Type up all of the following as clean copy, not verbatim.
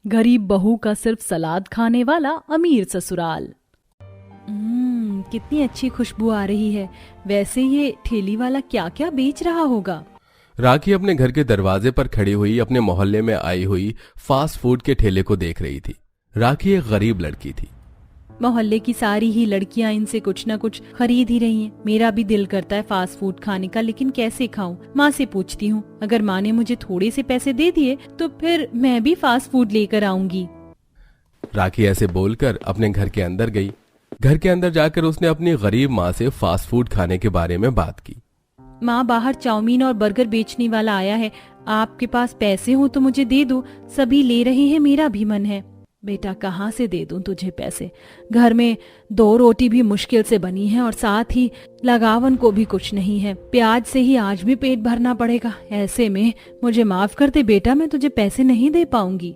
गरीब बहू का सिर्फ सलाद खाने वाला अमीर ससुराल। कितनी अच्छी खुशबू आ रही है। वैसे ये ठेली वाला क्या क्या बेच रहा होगा। राखी अपने घर के दरवाजे पर खड़ी हुई अपने मोहल्ले में आई हुई फास्ट फूड के ठेले को देख रही थी। राखी एक गरीब लड़की थी। मोहल्ले की सारी ही लड़कियां इनसे कुछ न कुछ खरीद ही रही हैं। मेरा भी दिल करता है फास्ट फूड खाने का, लेकिन कैसे खाऊं? माँ से पूछती हूँ। अगर माँ ने मुझे थोड़े से पैसे दे दिए तो फिर मैं भी फास्ट फूड लेकर आऊंगी। राखी ऐसे बोलकर अपने घर के अंदर गई। घर के अंदर जाकर उसने अपनी गरीब माँ से फास्ट फूड खाने के बारे में बात की। माँ, बाहर चाउमीन और बर्गर बेचने वाला आया है, आपके पास पैसे हो तो मुझे दे दो। सभी ले रहे हैं, मेरा भी मन है। बेटा, कहाँ से दे दूं तुझे पैसे? घर में 2 रोटी भी मुश्किल से बनी है और साथ ही लगावन को भी कुछ नहीं है। प्याज से ही आज भी पेट भरना पड़ेगा। ऐसे में मुझे माफ कर दे बेटा, मैं तुझे पैसे नहीं दे पाऊंगी।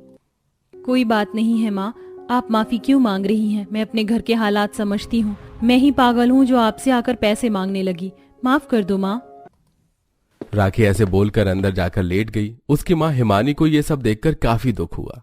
कोई बात नहीं है माँ, आप माफी क्यों मांग रही हैं? मैं अपने घर के हालात समझती हूँ। मैं ही पागल हूँ जो आपसे आकर पैसे मांगने लगी। माफ कर दो माँ। राखी ऐसे बोलकर अंदर जाकर लेट गई। उसकी माँ हिमानी को ये सब देखकर काफी दुख हुआ।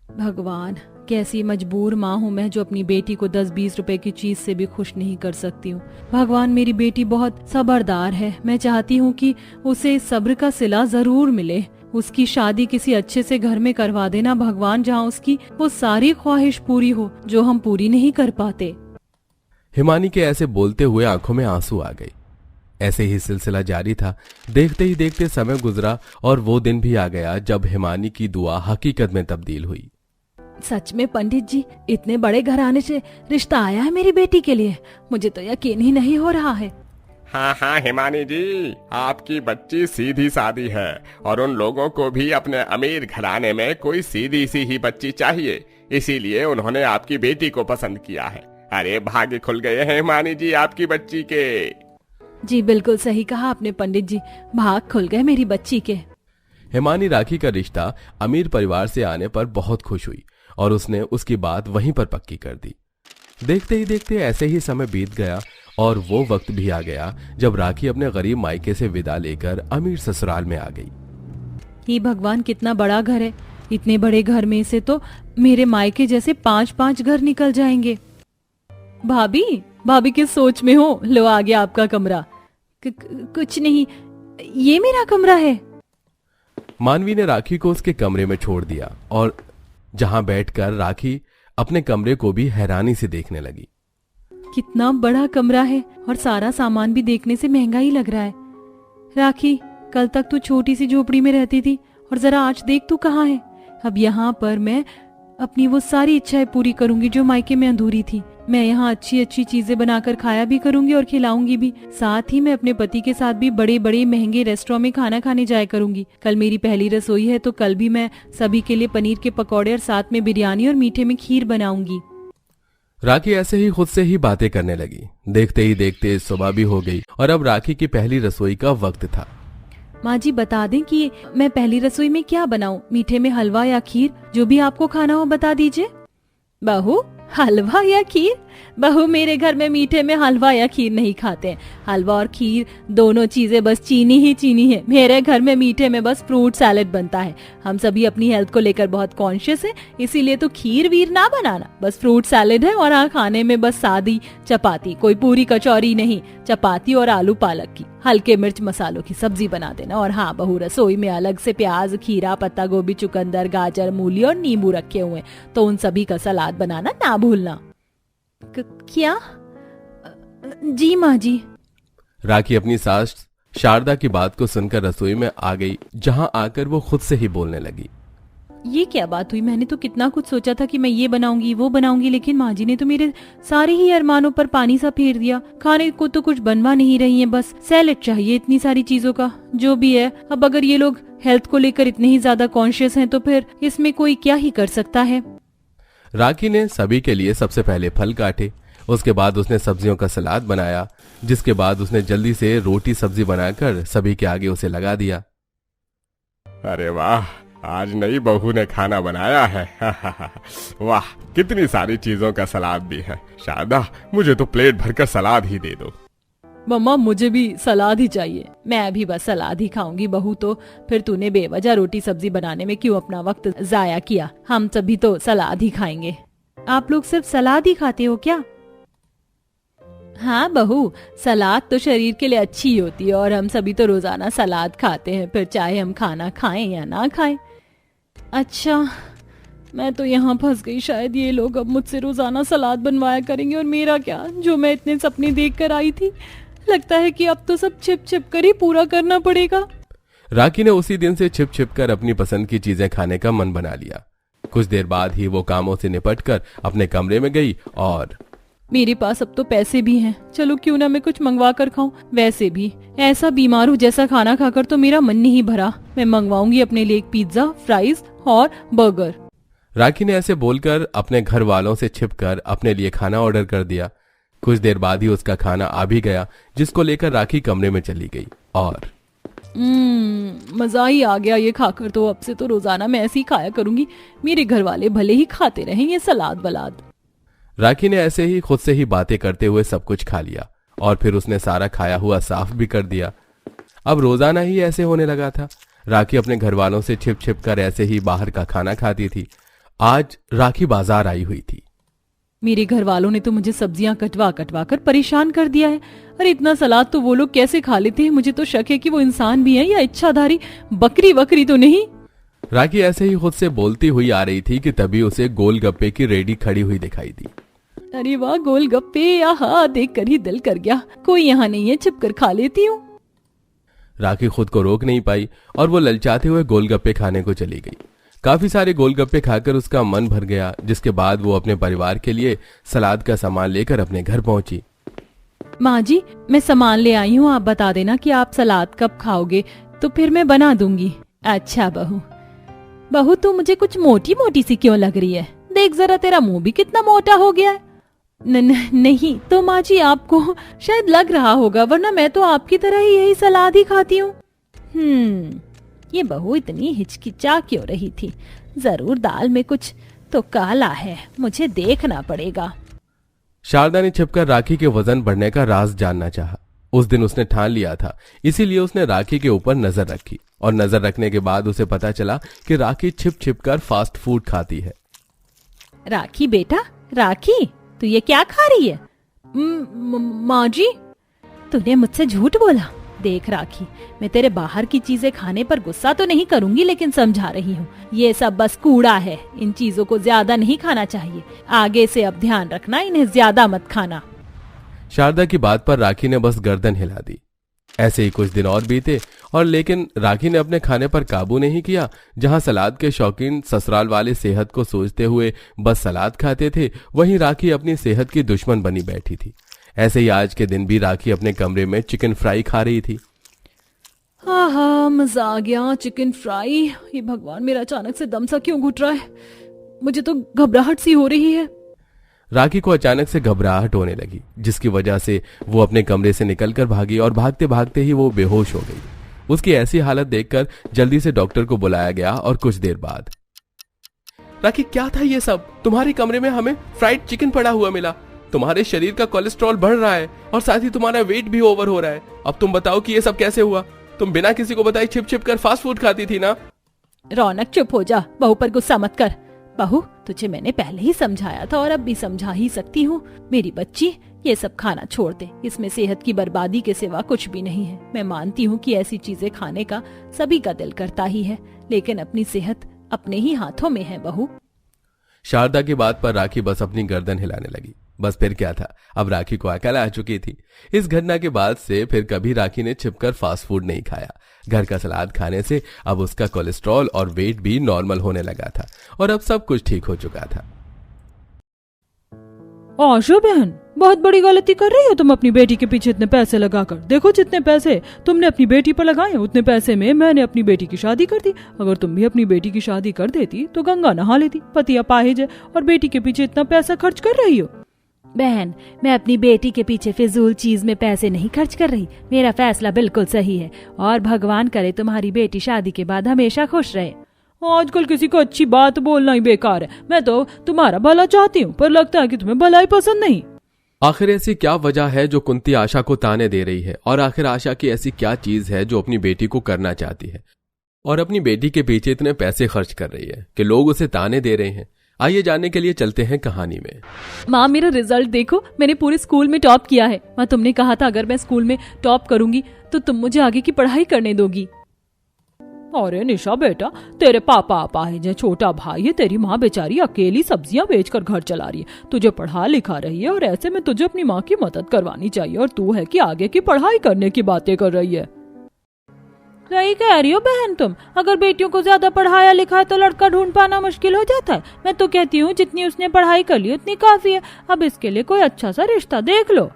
भगवान, कैसी मजबूर माँ हूँ मैं जो अपनी बेटी को 10-20 रुपए की चीज से भी खुश नहीं कर सकती हूँ। भगवान, मेरी बेटी बहुत सब्रदार है। मैं चाहती हूँ कि उसे सब्र का सिला जरूर मिले। उसकी शादी किसी अच्छे से घर में करवा देना भगवान, जहाँ उसकी वो सारी ख्वाहिश पूरी हो जो हम पूरी नहीं कर पाते। हिमानी के ऐसे बोलते हुए आंखों में आंसू आ गए। ऐसे ही सिलसिला जारी था। देखते ही देखते समय गुजरा और वो दिन भी आ गया जब हिमानी की दुआ हकीकत में तब्दील हुई। सच में पंडित जी, इतने बड़े घराने से रिश्ता आया है मेरी बेटी के लिए? मुझे तो यकीन ही नहीं हो रहा है। हाँ हिमानी जी, आपकी बच्ची सीधी सादी है और उन लोगों को भी अपने अमीर घराने में कोई सीधी सी ही बच्ची चाहिए, इसीलिए उन्होंने आपकी बेटी को पसंद किया है। अरे भाग्य खुल गए हैं हिमानी जी आपकी बच्ची के। जी बिल्कुल सही कहा आपने पंडित जी, भाग खुल गए मेरी बच्ची के। हिमानी राखी का रिश्ता अमीर परिवार से आने पर बहुत खुश हुई और उसने उसकी बात वहीं पर पक्की कर दी। देखते ही देखते ऐसे ही समय बीत गया और वो वक्त भी आ गया जब राखी अपने गरीब मायके से विदा लेकर अमीर ससुराल में आ गई। ये भगवान, कितना बड़ा घर है। इतने बड़े घर में से तो मेरे मायके जैसे 5-5 घर निकल जाएंगे। भाभी, भाभी किस सोच में हो? लो आ गया आपका कमरा। कुछ नहीं, ये मेरा कमरा है। मानवी ने राखी को उसके कमरे में छोड़ दिया और जहां बैठकर राखी अपने कमरे को भी हैरानी से देखने लगी। कितना बड़ा कमरा है और सारा सामान भी देखने से महंगा ही लग रहा है। राखी, कल तक तू छोटी सी झोपड़ी में रहती थी और जरा आज देख तू कहाँ है। अब यहाँ पर मैं अपनी वो सारी इच्छाएं पूरी करूंगी जो मायके में अधूरी थी। मैं यहाँ अच्छी अच्छी चीजें बनाकर खाया भी करूंगी और खिलाऊंगी भी। साथ ही मैं अपने पति के साथ भी बड़े बड़े महंगे रेस्टोरेंट में खाना खाने जाया करूंगी। कल मेरी पहली रसोई है तो कल भी मैं सभी के लिए पनीर के पकौड़े और साथ में बिरयानी और मीठे में खीर बनाऊंगी। राखी ऐसे ही खुद से ही बातें करने लगी। देखते ही देखते सुबह भी हो गई और अब राखी की पहली रसोई का वक्त था। माँ जी, बता दें कि मैं पहली रसोई में क्या बनाऊं? मीठे में हलवा या खीर, जो भी आपको खाना हो बता दीजिए। बहू, हलवा या खीर? बहू, मेरे घर में मीठे में हलवा या खीर नहीं खाते हैं। हलवा और खीर दोनों चीजें बस चीनी ही चीनी है। मेरे घर में मीठे में बस फ्रूट सैलेड बनता है। हम सभी अपनी हेल्थ को लेकर बहुत कॉन्शियस है, इसीलिए तो खीर वीर ना बनाना, बस फ्रूट सैलेड है। और हाँ, खाने में बस सादी चपाती, कोई पूरी कचौरी नहीं। चपाती और आलू पालक की हल्के मिर्च मसालों की सब्जी बना देना। और हाँ बहू, रसोई में अलग से प्याज, खीरा, पत्ता गोभी, चुकंदर, गाजर, मूली और नींबू रखे हुए, तो उन सभी का सलाद बनाना ना भूलना। क्या? जी माँ जी। राखी अपनी सास शारदा की बात को सुनकर रसोई में आ गई, जहां आकर वो खुद से ही बोलने लगी। ये क्या बात हुई? मैंने तो कितना कुछ सोचा था कि मैं ये बनाऊंगी वो बनाऊंगी, लेकिन माँ जी ने तो मेरे सारे ही अरमानों पर पानी सा फेर दिया। खाने को तो कुछ बनवा नहीं रही है, बस सैलेड चाहिए इतनी सारी चीजों का। जो भी है, अब अगर ये लोग हेल्थ को लेकर इतने ही ज्यादा कॉन्शियस हैं तो फिर इसमें कोई क्या ही कर सकता है। राखी ने सभी के लिए सबसे पहले फल काटे, उसके बाद उसने सब्जियों का सलाद बनाया, जिसके बाद उसने जल्दी से रोटी सब्जी बनाकर सभी के आगे उसे लगा दिया। अरे वाह, आज नई बहू ने खाना बनाया है। वाह, कितनी सारी चीजों का सलाद भी है। शारदा, मुझे तो प्लेट भरकर सलाद ही दे दो। मम्मा मुझे भी सलाद ही चाहिए। मैं भी बस सलाद ही खाऊंगी बहू। तो फिर तूने बेवजह रोटी सब्जी बनाने में क्यों अपना वक्त जाया किया? हम सभी तो सलाद ही खाएंगे। आप लोग सिर्फ सलाद ही खाते हो क्या? हाँ बहू, सलाद तो शरीर के लिए अच्छी होती है और हम सभी तो रोजाना सलाद खाते हैं, फिर चाहे हम खाना खाएं या ना खाएं। अच्छा, मैं तो यहाँ फंस गई। शायद ये लोग अब मुझसे रोजाना सलाद बनवाया करेंगे और मेरा क्या, जो मैं इतने सपने देख कर आई थी। लगता है कि अब तो सब छिप छिप कर ही पूरा करना पड़ेगा। राखी ने उसी दिन से छिप छिप कर अपनी पसंद की चीजें खाने का मन बना लिया। कुछ देर बाद ही वो कामों से निपटकर अपने कमरे में गई और मेरे पास अब तो पैसे भी हैं, चलो क्यों ना मैं कुछ मंगवा कर खाऊं। वैसे भी ऐसा बीमार हूँ जैसा खाना खाकर तो मेरा मन नहीं भरा। मैं मंगवाऊंगी अपने लिए एक पिज्जा, फ्राइज और बर्गर। राखी ने ऐसे बोलकर अपने घर वालों से छिपकर अपने लिए खाना ऑर्डर कर दिया। कुछ देर बाद ही उसका खाना आ भी गया, जिसको लेकर राखी कमरे में चली गई और मजा ही आ गया ये खाकर। तो अब से तो रोजाना मैं ऐसे ही खाया करूंगी। मेरे घर वाले भले ही खाते रहें ये सलाद बलाद। राखी ने ऐसे ही खुद से ही बातें करते हुए सब कुछ खा लिया और फिर उसने सारा खाया हुआ साफ भी कर दिया। अब रोजाना ही ऐसे होने लगा था। राखी अपने घर वालों से छिप छिप कर ऐसे ही बाहर का खाना खाती थी। आज राखी बाजार आई हुई थी। मेरे घर वालों ने तो मुझे सब्जियां कटवा कटवा कर परेशान कर दिया है। अरे इतना सलाद तो वो लोग कैसे खा लेते हैं? मुझे तो शक है कि वो इंसान भी है या इच्छाधारी बकरी वकरी तो नहीं। राखी ऐसे ही खुद से बोलती हुई आ रही थी कि तभी उसे गोलगप्पे की रेडी खड़ी हुई दिखाई दी। अरे वाह, गोलगप्पे! आहा, देख कर ही दिल कर गया। कोई यहाँ नहीं है, छिप कर खा लेती हूँ। राखी खुद को रोक नहीं पाई और वो ललचाते हुए गोलगप्पे खाने को चली गई। काफी सारे गोलगप्पे खाकर उसका मन भर गया, जिसके बाद वो अपने परिवार के लिए सलाद का सामान लेकर अपने घर पहुंची। माँ जी, मैं सामान ले आई हूँ, आप बता देना कि आप सलाद कब खाओगे तो फिर मैं बना दूंगी। अच्छा बहू। बहू तू मुझे कुछ मोटी मोटी सी क्यों लग रही है? देख जरा, तेरा मुंह भी कितना मोटा हो गया है। नहीं तो माँ जी, आपको शायद लग रहा होगा, वरना मैं तो आपकी तरह ही यही सलाद ही खाती हूँ। ये बहू इतनी हिचकिचा क्यों रही थी? जरूर दाल में कुछ तो काला है, मुझे देखना पड़ेगा। शारदा ने छिपकर राखी के वजन बढ़ने का राज जानना चाहा। उस दिन उसने ठान लिया था, इसीलिए उसने राखी के ऊपर नजर रखी और नजर रखने के बाद उसे पता चला कि राखी छिप छिप कर फास्ट फूड खाती है। राखी बेटा, राखी तू ये क्या खा रही है? माँ जी, तूने मुझसे झूठ बोला। देख राखी, मैं तेरे बाहर की चीजें खाने पर गुस्सा तो नहीं करूंगी, लेकिन समझा रही हूँ, ये सब बस कूड़ा है। इन चीजों को ज्यादा नहीं खाना चाहिए। आगे से अब ध्यान रखना, इन्हें ज्यादा मत खाना। शारदा की बात पर राखी ने बस गर्दन हिला दी। ऐसे ही कुछ दिन और बीते और लेकिन राखी ने अपने खाने पर काबू नहीं किया। जहां सलाद के शौकीन ससुराल वाले सेहत को सोचते हुए बस सलाद खाते थे, वहीं राखी अपनी सेहत की दुश्मन बनी बैठी थी। ऐसे ही आज के दिन भी राखी अपने कमरे में चिकन फ्राई खा रही थी। हाँ, मजा आ गया। Chicken fry. ये भगवान, मेरा अचानक से दम सा क्यों घुट रहा है? मुझे तो घबराहट सी हो रही है। राखी को अचानक से घबराहट होने लगी, जिसकी वजह से वो अपने कमरे से निकलकर भागी और भागते भागते ही वो बेहोश हो गई। उसकी ऐसी हालत देखकर जल्दी से डॉक्टर को बुलाया गया और कुछ देर बाद, राखी क्या था ये सब? तुम्हारे कमरे में हमें फ्राइड चिकन पड़ा हुआ मिला। तुम्हारे शरीर का कोलेस्ट्रॉल बढ़ रहा है और साथ ही तुम्हारा वेट भी ओवर हो रहा है। अब तुम बताओ कि ये सब कैसे हुआ? तुम बिना किसी को बताए छिप छिप कर फास्ट फूड खाती थी ना? रौनक चुप हो जा, बहू पर गुस्सा मत कर। बहू, तुझे मैंने पहले ही समझाया था और अब भी समझा ही सकती हूँ। मेरी बच्ची, ये सब खाना छोड़ दे। इसमें सेहत की बर्बादी के सिवा कुछ भी नहीं है। मैं मानती हूँ कि ऐसी चीजें खाने का सभी का दिल करता ही है, लेकिन अपनी सेहत अपने ही हाथों में है बहू। शारदा की बात पर राखी बस अपनी गर्दन हिलाने लगी। बस फिर क्या था, अब राखी को अकल आ चुकी थी। इस घटना के बाद से फिर कभी राखी ने छिपकर फास्ट फूड नहीं खाया। घर का सलाद खाने से अब उसका कोलेस्ट्रॉल और वेट भी नॉर्मल होने लगा था और अब सब कुछ ठीक हो चुका था। आशा बहन, बहुत बड़ी गलती कर रही हो तुम अपनी बेटी के पीछे इतने पैसे लगाकर। देखो, जितने पैसे तुमने अपनी बेटी पर लगाए, उतने पैसे में मैंने अपनी बेटी की शादी कर दी। अगर तुम भी अपनी बेटी की शादी कर देती तो गंगा नहा लेती, पति अपाहिज है और बेटी के पीछे इतना पैसा खर्च कर रही हो। बहन, मैं अपनी बेटी के पीछे फिजूल चीज में पैसे नहीं खर्च कर रही। मेरा फैसला बिल्कुल सही है और भगवान करे तुम्हारी बेटी शादी के बाद हमेशा खुश रहे। आजकल किसी को अच्छी बात बोलना ही बेकार है। मैं तो तुम्हारा भला चाहती हूँ, पर लगता है कि तुम्हें भलाई पसंद नहीं। आखिर ऐसी क्या वजह है जो कुंती आशा को ताने दे रही है, और आखिर आशा की ऐसी क्या चीज है जो अपनी बेटी को करना चाहती है और अपनी बेटी के पीछे इतने पैसे खर्च कर रही है कि लोग उसे ताने दे रहे हैं। आइए जानने के लिए चलते हैं कहानी में। माँ मेरा रिजल्ट देखो, मैंने पूरे स्कूल में टॉप किया है। माँ तुमने कहा था अगर मैं स्कूल में टॉप करूंगी तो तुम मुझे आगे की पढ़ाई करने दोगी। अरे निशा बेटा, तेरे पापा अपाहिज है, छोटा भाई है, तेरी माँ बेचारी अकेली सब्जियां बेचकर घर चला रही है, तुझे पढ़ा लिखा रही है और ऐसे में तुझे अपनी माँ की मदद करवानी चाहिए, और तू है कि आगे की पढ़ाई करने की बातें कर रही है। सही कह रही हो बहन तुम, अगर बेटियों को ज्यादा पढ़ाया लिखा है तो लड़का ढूंढ पाना मुश्किल हो जाता है। मैं तो कहती हूँ जितनी उसने पढ़ाई कर ली उतनी काफी है, अब इसके लिए कोई अच्छा सा रिश्ता देख लो।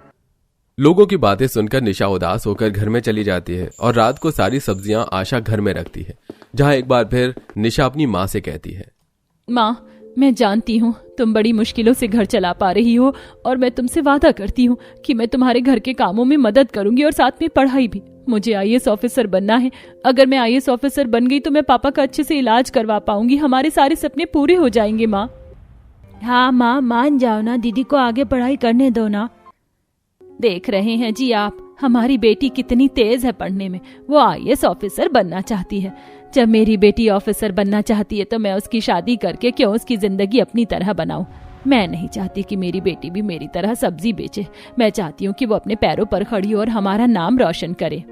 लोगों की बातें सुनकर निशा उदास होकर घर में चली जाती है और रात को सारी सब्जियां आशा घर में रखती है, जहां एक बार फिर निशा अपनी माँ से कहती है, माँ मैं जानती हूँ तुम बड़ी मुश्किलों से घर चला पा रही हो, और मैं तुमसे वादा करती हूँ कि मैं तुम्हारे घर के कामों में मदद करूंगी और साथ में पढ़ाई भी। मुझे IAS ऑफिसर बनना है। अगर मैं IAS ऑफिसर बन गई तो मैं पापा का अच्छे से इलाज करवा पाऊंगी, हमारे सारे सपने पूरे हो जाएंगे। माँ हाँ माँ मान जाओ ना, दीदी को आगे पढ़ाई करने दो ना। देख रहे हैं जी आप, हमारी बेटी कितनी तेज है पढ़ने में, वो IAS ऑफिसर बनना चाहती है। जब मेरी बेटी ऑफिसर बनना चाहती है तो मैं उसकी शादी करके क्यों उसकी जिंदगी अपनी तरह बनाऊं। मैं नहीं चाहती कि मेरी बेटी भी मेरी तरह सब्जी बेचे। मैं चाहती हूँ कि वो अपने पैरों पर खड़ी हो और हमारा नाम रोशन करे।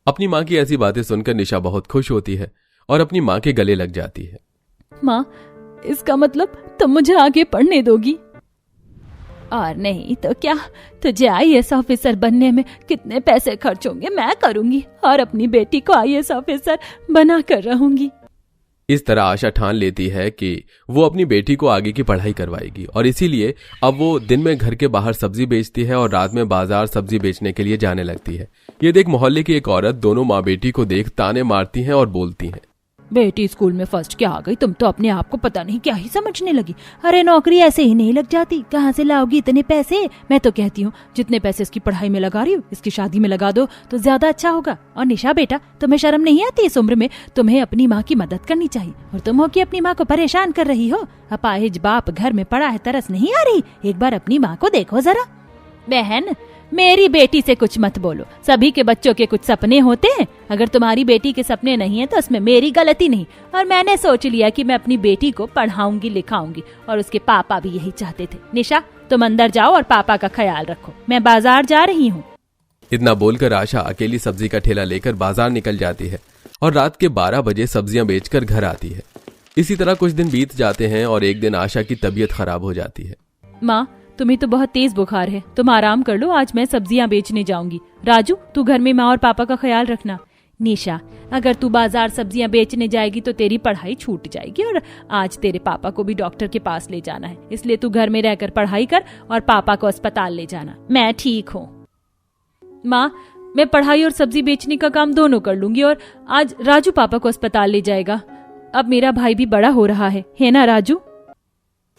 अपनी माँ की ऐसी बातें सुनकर निशा बहुत खुश होती है और अपनी माँ के गले लग जाती है। माँ इसका मतलब तुम मुझे आगे पढ़ने दोगी? और नहीं तो क्या, तुझे IAS ऑफिसर बनने में कितने पैसे खर्च होंगे मैं करूंगी, और अपनी बेटी को IAS ऑफिसर बना कर रहूंगी। इस तरह आशा ठान लेती है कि वो अपनी बेटी को आगे की पढ़ाई करवाएगी, और इसीलिए अब वो दिन में घर के बाहर सब्जी बेचती है और रात में बाजार सब्जी बेचने के लिए जाने लगती है। ये देख मोहल्ले की एक औरत दोनों माँ बेटी को देख ताने मारती हैं और बोलती हैं, बेटी स्कूल में फर्स्ट क्या आ गई, तुम तो अपने आप को पता नहीं क्या ही समझने लगी। अरे नौकरी ऐसे ही नहीं लग जाती, कहाँ से लाओगी इतने पैसे? मैं तो कहती हूँ जितने पैसे इसकी पढ़ाई में लगा रही हो इसकी शादी में लगा दो तो ज्यादा अच्छा होगा। और निशा बेटा, तुम्हें शर्म नहीं आती? इस उम्र में तुम्हें अपनी माँ की मदद करनी चाहिए, और तुम हो कि अपनी माँ को परेशान कर रही हो। अपाहिज बाप घर में पड़ा है, तरस नहीं आ रही? एक बार अपनी माँ को देखो जरा। बहन मेरी बेटी से कुछ मत बोलो, सभी के बच्चों के कुछ सपने होते हैं। अगर तुम्हारी बेटी के सपने नहीं है तो उसमें मेरी गलती नहीं, और मैंने सोच लिया कि मैं अपनी बेटी को पढ़ाऊंगी लिखाऊंगी, और उसके पापा भी यही चाहते थे। निशा तुम अंदर जाओ और पापा का ख्याल रखो, मैं बाजार जा रही हूँ। इतना बोलकर आशा अकेली सब्जी का ठेला लेकर बाजार निकल जाती है और रात के 12 बजे सब्जियां बेचकर घर आती है। इसी तरह कुछ दिन बीत जाते हैं और एक दिन आशा की तबीयत खराब हो जाती है। माँ तुम्हें तो बहुत तेज बुखार है, तुम आराम कर लो, आज मैं सब्जियां बेचने जाऊंगी। राजू तू घर में माँ और पापा का ख्याल रखना। निशा अगर तू बाजार सब्जियां बेचने जाएगी तो तेरी पढ़ाई छूट जाएगी, और आज तेरे पापा को भी डॉक्टर के पास ले जाना है, इसलिए तू घर में रहकर पढ़ाई कर और पापा को अस्पताल ले जाना। मैं ठीक हूँ माँ, मैं पढ़ाई और सब्जी बेचने का काम दोनों कर लूंगी, और आज राजू पापा को अस्पताल ले जाएगा। अब मेरा भाई भी बड़ा हो रहा है ना राजू?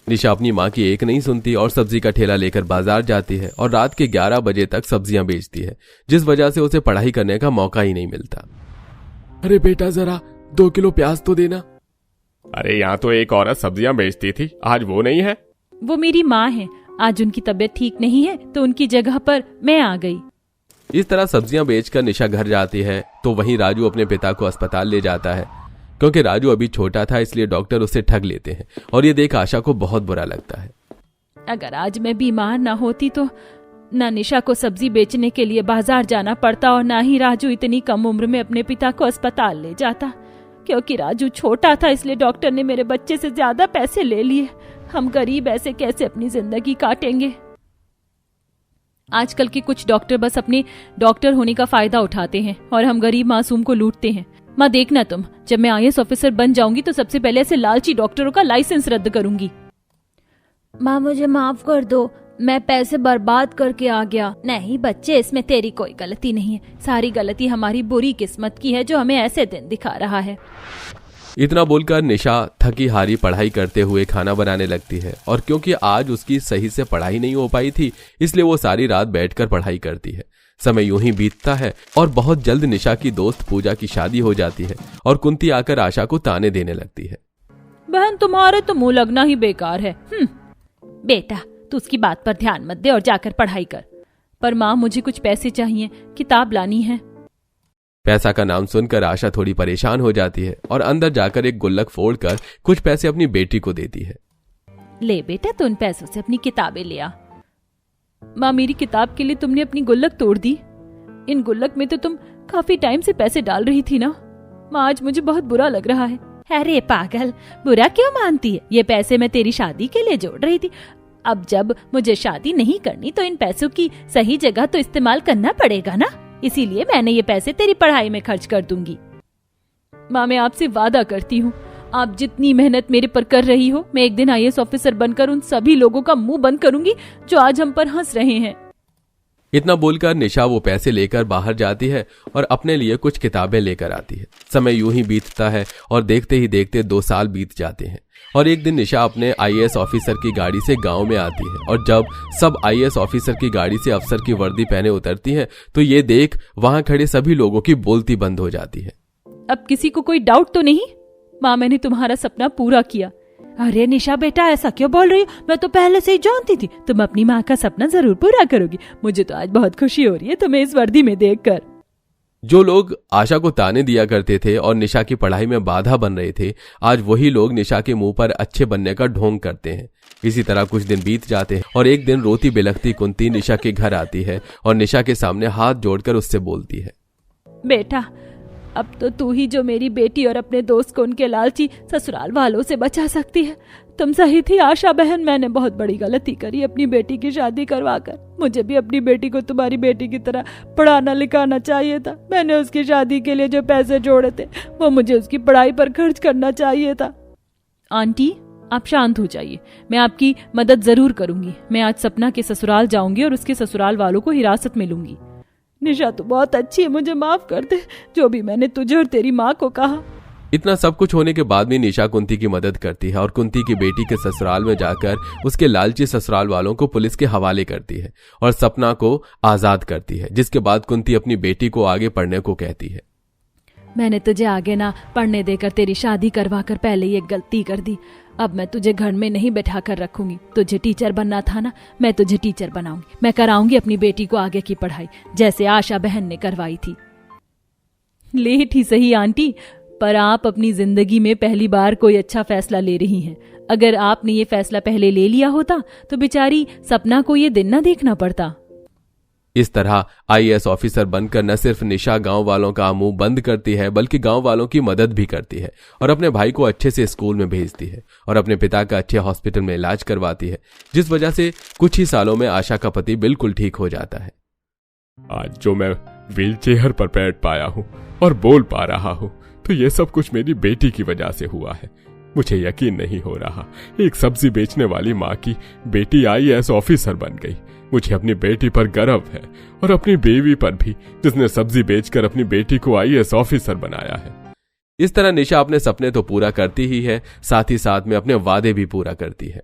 निशा अपनी माँ की एक नहीं सुनती और सब्जी का ठेला लेकर बाजार जाती है और रात के 11 बजे तक सब्जियां बेचती है, जिस वजह से उसे पढ़ाई करने का मौका ही नहीं मिलता। अरे बेटा जरा 2 किलो प्याज तो देना। अरे यहाँ तो एक औरत सब्जियां बेचती थी, आज वो नहीं है? वो मेरी माँ है, आज उनकी तबीयत ठीक नहीं है तो उनकी जगह पर मैं आ गई। इस तरह सब्जियां बेचकर निशा घर जाती है तो वहीं राजू अपने पिता को अस्पताल ले जाता है। क्योंकि राजू अभी छोटा था इसलिए डॉक्टर उसे ठग लेते हैं, और ये देख आशा को बहुत बुरा लगता है। अगर आज मैं बीमार ना होती तो ना निशा को सब्जी बेचने के लिए बाजार जाना पड़ता, और ना ही राजू इतनी कम उम्र में अपने पिता को अस्पताल ले जाता। क्योंकि राजू छोटा था इसलिए डॉक्टर ने मेरे बच्चे से ज्यादा पैसे ले लिए। हम गरीब ऐसे कैसे अपनी जिंदगी काटेंगे? आजकल के कुछ डॉक्टर बस अपने डॉक्टर होने का फायदा उठाते हैं और हम गरीब मासूम को लूटते हैं। माँ देखना तुम, जब मैं IAS ऑफिसर बन जाऊंगी तो सबसे पहले ऐसे लालची डॉक्टरों का लाइसेंस रद्द करूंगी। माँ मुझे माफ कर दो, मैं पैसे बर्बाद करके आ गया। नहीं बच्चे, इसमें तेरी कोई गलती नहीं है, सारी गलती हमारी बुरी किस्मत की है जो हमें ऐसे दिन दिखा रहा है। इतना बोलकर निशा थकी हारी पढ़ाई करते हुए खाना बनाने लगती है, और क्योंकि आज उसकी सही से पढ़ाई नहीं हो पाई थी इसलिए वो सारी रात बैठकर पढ़ाई करती है। समय यूं ही बीतता है और बहुत जल्द निशा की दोस्त पूजा की शादी हो जाती है और कुंती आकर आशा को ताने देने लगती है। बहन तुम्हारे तो मुंह लगना ही बेकार है। बेटा तू उसकी बात पर ध्यान मत दे और जाकर पढ़ाई कर। पर माँ मुझे कुछ पैसे चाहिए, किताब लानी है। पैसा का नाम सुनकर आशा थोड़ी परेशान हो जाती है और अंदर जाकर एक गुल्लक फोड़कर कुछ पैसे अपनी बेटी को देती है। ले बेटा, तू उन पैसों से अपनी किताबें ले आ। माँ मेरी किताब के लिए तुमने अपनी गुल्लक तोड़ दी। इन गुल्लक में तो तुम काफी टाइम से पैसे डाल रही थी ना। माँ आज मुझे बहुत बुरा लग रहा है। अरे पागल, बुरा क्यों मानती है? ये पैसे मैं तेरी शादी के लिए जोड़ रही थी। अब जब मुझे शादी नहीं करनी तो इन पैसों की सही जगह तो इस्तेमाल करना पड़ेगा ना। इसीलिए मैंने ये पैसे तेरी पढ़ाई में खर्च कर दूंगी। माँ मैं आपसे वादा करती हूँ, आप जितनी मेहनत मेरे पर कर रही हो, मैं एक दिन IAS ऑफिसर बनकर उन सभी लोगों का मुंह बंद करूंगी जो आज हम पर हंस रहे हैं। इतना बोलकर निशा वो पैसे लेकर बाहर जाती है और अपने लिए कुछ किताबें लेकर आती है। समय यूं ही बीतता है और देखते ही देखते 2 साल बीत जाते हैं। और एक दिन निशा अपने IAS ऑफिसर की गाड़ी से गांव में आती है और जब सब IAS ऑफिसर की गाड़ी से अफसर की वर्दी पहने उतरती है तो ये देख वहां खड़े सभी लोगों की बोलती बंद हो जाती है। अब किसी को कोई डाउट तो नहीं? माँ मैंने तुम्हारा सपना पूरा किया। अरे निशा बेटा, ऐसा क्यों बोल रही हो? मैं तो पहले से ही जानती थी तुम अपनी माँ का सपना जरूर पूरा करोगी। मुझे तो आज बहुत खुशी हो रही है तुम्हें इस वर्दी में देखकर। जो लोग आशा को ताने दिया करते थे और निशा की पढ़ाई में बाधा बन रहे थे, आज वही लोग निशा के मुंह पर अच्छे बनने का ढोंग करते हैं। इसी तरह कुछ दिन बीत जाते हैं और एक दिन रोती बिलखती कुंती निशा के घर आती है और निशा के सामने हाथ जोड़कर उससे बोलती है, बेटा अब तो तू ही जो मेरी बेटी और अपने दोस्त को उनके लालची ससुराल वालों से बचा सकती है। तुम सही थी आशा बहन, मैंने बहुत बड़ी गलती करी अपनी बेटी की शादी करवाकर। मुझे भी अपनी बेटी को तुम्हारी बेटी की तरह पढ़ाना लिखाना चाहिए था। मैंने उसकी शादी के लिए जो पैसे जोड़े थे वो मुझे उसकी पढ़ाई पर खर्च करना चाहिए था। आंटी आप शांत हो जाइए, मैं आपकी मदद जरूर करूंगी। मैं आज सपना के ससुराल जाऊंगी और उसके ससुराल वालों को हिरासत में लूंगी। निशा तू बहुत अच्छी है, मुझे माफ कर दे जो भी मैंने तुझे और तेरी माँ को कहा। इतना सब कुछ होने के बाद भी निशा कुंती की मदद करती है और कुंती की बेटी के ससुराल में जाकर उसके लालची ससुराल वालों को पुलिस के हवाले करती है और सपना को आजाद करती है। जिसके बाद कुंती अपनी बेटी को आगे पढ़ने को कहती है। मैंने तुझे आगे ना पढ़ने देकर तेरी शादी करवाकर पहले ही एक गलती कर दी। अब मैं तुझे घर में नहीं बैठा कर रखूंगी। तुझे टीचर बनना था ना, मैं तुझे टीचर बनाऊंगी। मैं कराऊंगी अपनी बेटी को आगे की पढ़ाई जैसे आशा बहन ने करवाई थी। लेट ही सही आंटी, पर आप अपनी जिंदगी में पहली बार कोई अच्छा फैसला ले रही हैं। अगर आपने ये फैसला पहले ले लिया होता तो बेचारी सपना को ये दिन ना देखना पड़ता। इस तरह IAS ऑफिसर बनकर न सिर्फ निशा गांव वालों का मुंह बंद करती है बल्कि गांव वालों की मदद भी करती है और अपने भाई को अच्छे से स्कूल में भेजती है और अपने पिता का अच्छे हॉस्पिटल में इलाज करवाती है, जिस वजह से कुछ ही सालों में आशा का पति बिल्कुल ठीक हो जाता है। आज जो मैं व्हील चेयर पर बैठ पाया हूँ और बोल पा रहा हूँ तो ये सब कुछ मेरी बेटी की वजह से हुआ है। मुझे यकीन नहीं हो रहा, एक सब्जी बेचने वाली माँ की बेटी IAS ऑफिसर बन गई। मुझे अपनी बेटी पर गर्व है और अपनी बीवी पर भी, जिसने सब्जी बेचकर अपनी बेटी को IAS ऑफिसर बनाया है। इस तरह निशा अपने सपने तो पूरा करती ही है, साथ ही साथ में अपने वादे भी पूरा करती है।